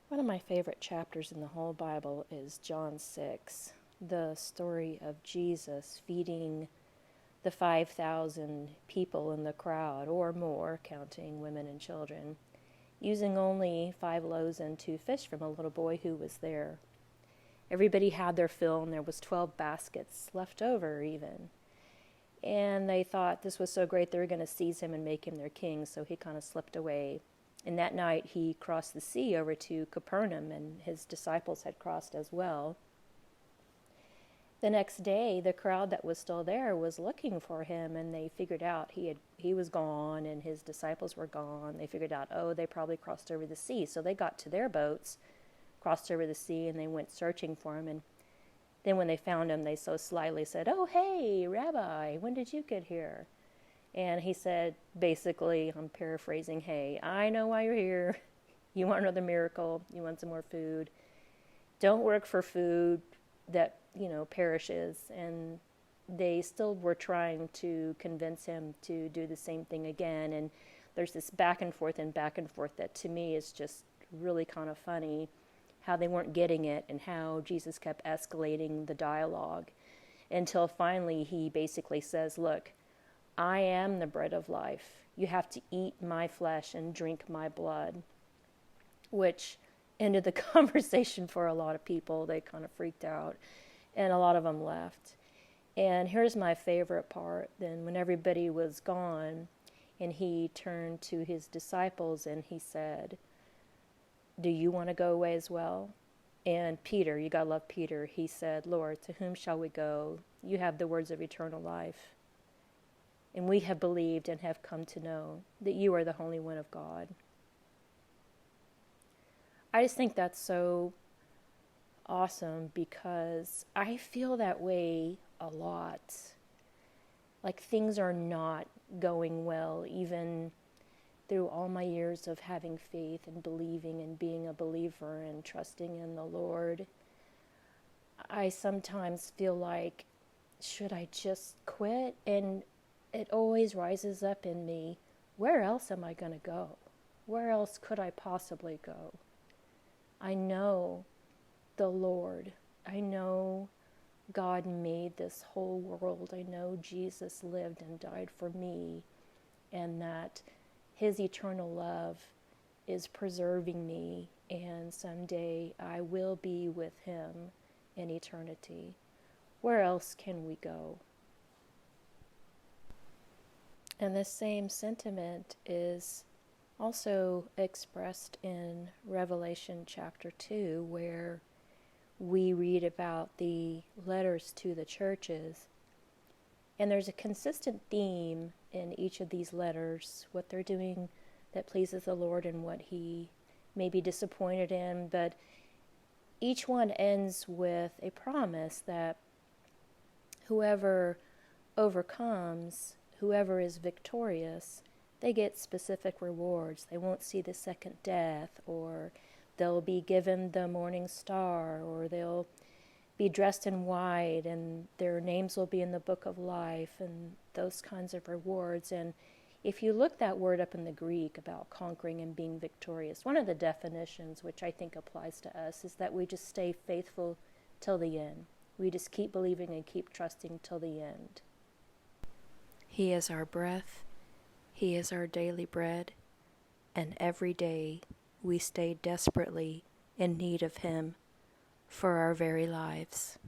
One of my favorite chapters in the whole Bible is John 6, the story of Jesus feeding the 5,000 people in the crowd, or more, counting women and children, using only 5 loaves and 2 fish from a little boy who was there. Everybody had their fill, and there was 12 baskets left over even. And they thought this was so great they were going to seize him and make him their king, so he kind of slipped away. And that night he crossed the sea over to Capernaum, and his disciples had crossed as well. The next day, the crowd that was still there was looking for him, and they figured out he was gone and his disciples were gone. They figured out, oh, they probably crossed over the sea. So they got to their boats, crossed over the sea, and they went searching for him. And then when they found him, they so slyly said, "Oh, hey, Rabbi, when did you get here?" And he said, basically, I'm paraphrasing, "Hey, I know why you're here. You want another miracle. You want some more food. Don't work for food that, perishes." And they still were trying to convince him to do the same thing again. And there's this back and forth that to me is just really kind of funny, how they weren't getting it and how Jesus kept escalating the dialogue until finally he basically says, "Look, I am the bread of life. You have to eat my flesh and drink my blood," which ended the conversation for a lot of people. They kind of freaked out, and a lot of them left. And here's my favorite part. Then when everybody was gone, and he turned to his disciples and he said, "Do you want to go away as well?" And Peter, you gotta love Peter, he said, "Lord, to whom shall we go? You have the words of eternal life. And we have believed and have come to know that you are the Holy One of God." I just think that's so awesome because I feel that way a lot. Like things are not going well, even through all my years of having faith and believing and being a believer and trusting in the Lord. I sometimes feel like, should I just quit? And it always rises up in me, where else am I going to go? Where else could I possibly go? I know the Lord. I know God made this whole world. I know Jesus lived and died for me, and that his eternal love is preserving me, and someday I will be with him in eternity. Where else can we go? And this same sentiment is also expressed in Revelation chapter 2, where we read about the letters to the churches. And there's a consistent theme in each of these letters, what they're doing that pleases the Lord and what he may be disappointed in. But each one ends with a promise that whoever overcomes, whoever is victorious, they get specific rewards. They won't see the second death, or they'll be given the morning star, or they'll be dressed in white, and their names will be in the book of life, and those kinds of rewards. And if you look that word up in the Greek about conquering and being victorious, one of the definitions, which I think applies to us, is that we just stay faithful till the end. We just keep believing and keep trusting till the end. He is our breath. He is our daily bread. And every day we stay desperately in need of him for our very lives.